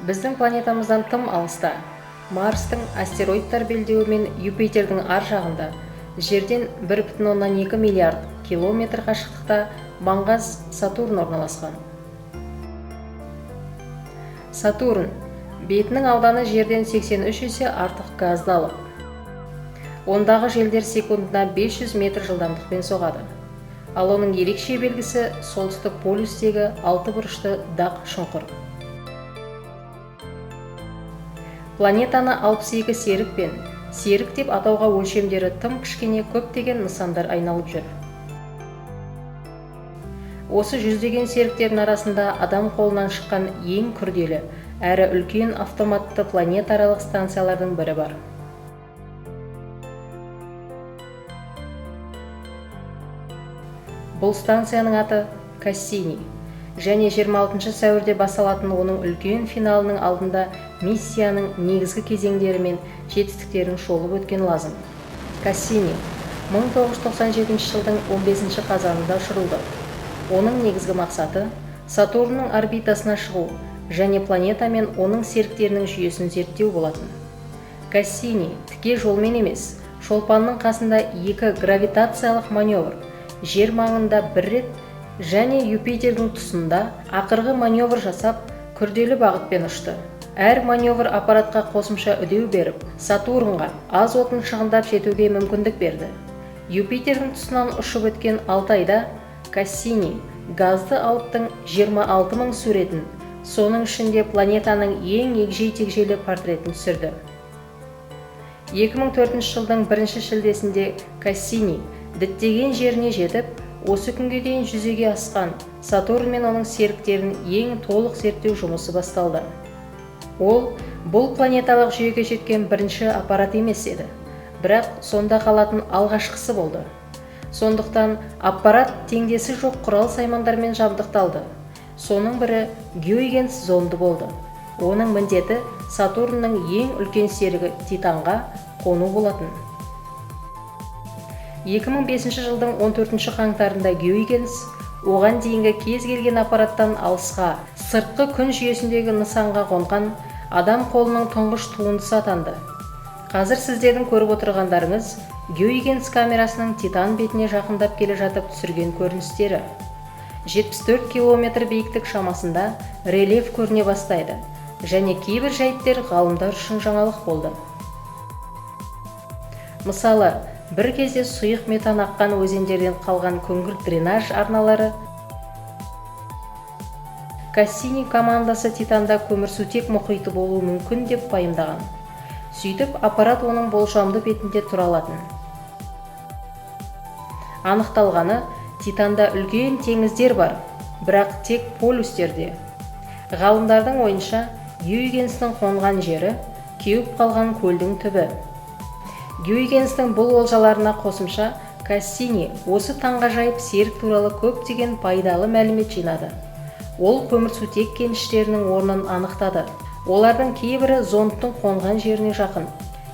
Біздің планетамыздан тым алыста, Марстың астероидтар белдеуі мен Юпитердің ар жағында, жерден 1,2 миллиард километр қашықтықта маңғаз Сатурн орналасқан. Сатурн бетінің ауданы жерден 83 есе артық газды алып. Ондағы желдер секундына 500 метр жылдамдықпен соғады. Ал оның ерекше белгісі солтүстік полюстегі 6 бұрышты дақ шұңқыр. Планетаны 62 серік пен серік деп атауға өлшемдері тым кішкене көптеген нысандар айналып жүр. Осы жүздеген серіктердің арасында адам қолынан шыққан ең күрделі әрі үлкен автоматты планетаралық станциялардың бірі бар. Бұл станцияның аты Кассини, және 26 сәуірде басталатын оның үлкен финалының алдында миссияның негізгі кезеңдері мен жетістіктерін шолып өткен лазым. Кассини 1997 жылдың 15 қазанында ұшырылды. Оның негізгі мақсаты Сатурнның орбитасына шығу және планета мен оның серіктерінің жүйесін зерттеу болатын. Кассини тіке жолмен емес, шолпанның қасында 2 гравитациялық маневр, жер маңында 1 рет және Юпитердің тұсында ақырғы маневр жасап, күрделі бағытпен ұшты. Әр маневр аппаратқа қосымша үдеу беріп, Сатурнға аз отын шығындап жетуге мүмкіндік берді. Юпитердің тұсынан ұшып өткен 6 айда Кассини газды алыптың 26 000 суретін, соның ішінде планетаның ең егжей-тегжейлі портретін түсірді. 2004 жылдың 1 шілдесінде Кассини діттеген жеріне жетіп, осы күнге дейін жүзеге асқан Сатурн мен оның серіктерін ең толық зерттеу жұмысы басталды. Ол бұл планеталық жүйеге жеткен бірінші аппарат емес еді, бірақ сонда қалатын алғашқысы болды. Сондықтан аппарат теңдесі жоқ құрал-саймандармен жабдықталды. Соның бірі Гюйгенс зонды болды. Оның міндеті Сатурнның ең үлкен серігі Титанға қону болатын. 2005 жылдың 14 қаңтарында Гюйгенс оған дейінгі кез келген аппараттан алысқа, сыртқы күн жүйесіндегі нысанға қонған адам қолының тұңғыш туындысы атанды. Қазір сіздердің көріп отырғандарыңыз Гюйгенс камерасының Титан бетіне жақындап келе жатып түсірген көріністері. 74 километр биіктік шамасында рельеф көріне бастайды, және кейбір жайттер ғалымдар үшін жаңалық болды. Мысалы, бір кезде сұйық метан аққан өзендерден қалған күңгірт дренаж арналары Кассини командасы Титанда көмірсутек мұхиты болуы мүмкін деп пайымдаған. Сөйтіп, аппарат оның болжамды бетінде тұра алатын. Анықталғаны, Титанда үлкен теңіздер бар, бірақ тек полюстерде. Ғалымдардың ойынша, Гюйгенстің қонған жері кеуіп қалған көлдің түбі. Гюйгенстің бұл олжаларына қосымша Кассини осы таңғажайып серік туралы көптеген пайдалы мәлімет жинады. Ол көмірсутек кеніштерінің орнын анықтады. Олардың кейбірі зондтың қонған жеріне жақын.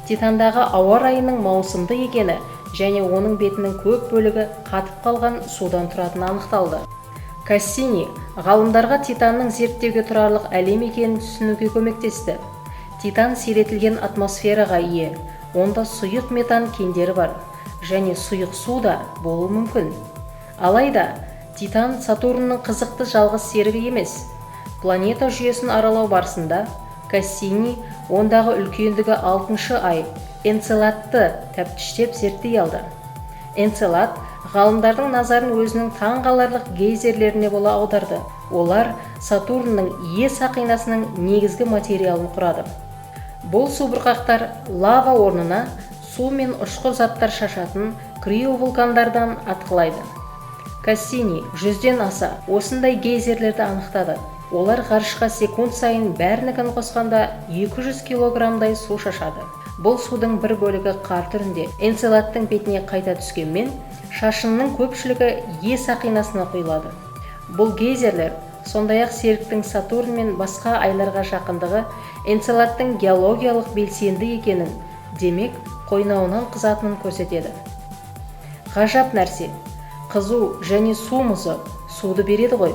Титандағы ауа райының маусымды екені және оның бетінің көп бөлігі қатып қалған судан тұратыны анықталды. Кассини ғалымдарға Титанның зерттеуге тұрарлық әлем екенін түсінуге көмектесті. Титан сиретілген атмосфераға ие. Онда сұйық метан кендері бар, және сұйық су да болуы мүмкін. Алайда, Титан Сатурнның қызықты жалғыз серігі емес. Планета жүйесін аралау барысында Кассини ондағы үлкендігі 6-шы ай Энцеладты тәптіштеп зерттей алды. Энцелад ғалымдардың назарын өзінің таңғаларлық гейзерлеріне бола аударды. Олар Сатурнның Е сақинасының негізгі материалын құрады. Бұл субұрқақтар лава орнына су мен ұшқыр заттар шашатын криовулкандардан атқылайды. Кассини 100-ден аса осындай гейзерлерді анықтады. Олар ғарышқа секунд сайын бәрінікін қосқанда 200 килограммдай су шашады. Бұл судың бір бөлігі қар түрінде Энцеладтың бетіне қайта түскенмен, шашынның көпшілігі Е сақинасына құйылады. Бұл гейзерлер сондай-ақ серіктің Сатурн мен басқа айларға жақындығы Энцеладтың геологиялық белсенді екенін, демек қойнауынан қызатынын көрсетеді. Ғажап нәрсе, қызу және су мұзы суды береді ғой.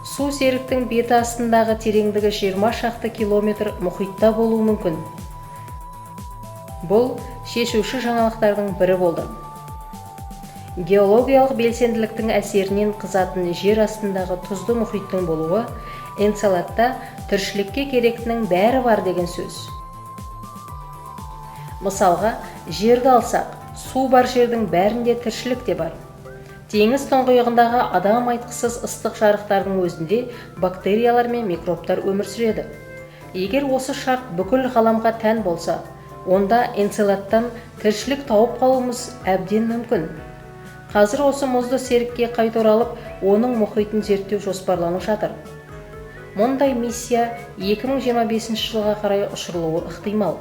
Су серіктің беті астындағы тереңдігі 20 шақты километр мұхитта болуы мүмкін. Бұл шешуші жаңалықтардың бірі болды. Геологиялық белсенділіктің әсерінен қызатын жер астындағы тұзды мұхиттың болуы Энцеладта тіршілікке керектінің бәрі бар деген сөз. Мысалға, жерді алсақ, су бар жердің бәрінде тіршілік те бар. Теңіз тұңғиығындағы адам айтқысыз ыстық жарықтардың өзінде бактериялар мен микробтар өмір сүреді. Егер осы шарт бүкіл ғаламға тән болса, онда Энцеладтан тіршілік тауып қалуымыз әбден мүмкін. Қазір осы мұзды серікке қайта оралып, оның мұхитын зерттеу жоспарланып жатыр. Мұндай миссия 2025 жылға қарай ұшырылуы ықтимал.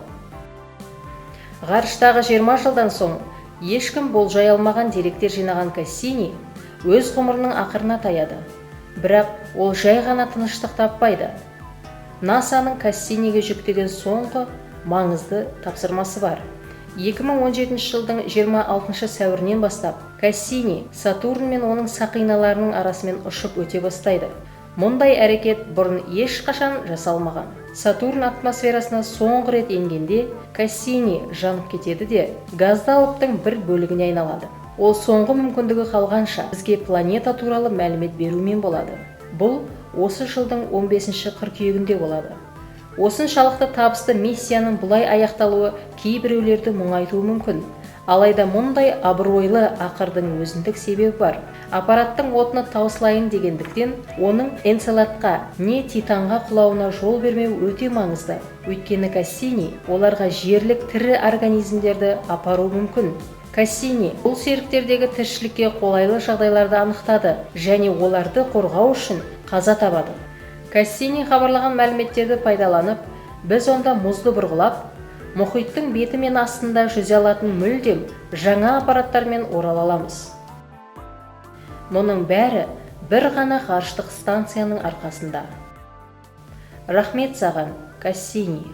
Ғарыштағы 20 жылдан соң ешкім болжай алмаған деректер жинаған Кассини өз ғұмырының ақырына таяды. Бірақ ол жай ғана тыныштық таппайды. НАСАның Кассиниге жүктеген соңғы маңызды тапсырмасы бар. 2017 жылдың 26 сәуірінен бастап Кассини Сатурн мен оның сақиналарының арасымен ұшып өте бастайды. Мұндай әрекет бұрын ешқашан жасалмаған. Сатурн атмосферасына соңғы рет енгенде Кассини жанып кетеді де, газды алыптың бір бөлігіне айналады. Ол соңғы мүмкіндігі қалғанша бізге планета туралы мәлімет берумен болады. Бұл осы жылдың 15 қыркүйегінде болады. Осыншалықты табысты миссияның бұлай аяқталуы кейбіреулерді мұңайтуы мүмкін. Алайда мұндай абыройлы ақырдың өзіндік себебі бар. Аппараттың отыны таусылайын дегендіктен, оның Энцеладқа не Титанға құлауына жол бермеу өте маңызды. Өйткені Кассини оларға жерлік тірі организмдерді апару мүмкін. Кассини бұл серіктердегі тіршілікке қолайлы жағдайларды анықтады және оларды қорғау үшін қаза табады. Кассини хабарлаған мәліметтерді пайдаланып, біз онда мұзды бұрғылап, мұхиттың беті мен астында жүзе алатын мүлдем жаңа аппараттармен орала аламыз. Мұның бәрі бір ғана ғарыштық станцияның арқасында. Рахмет саған, Кассини.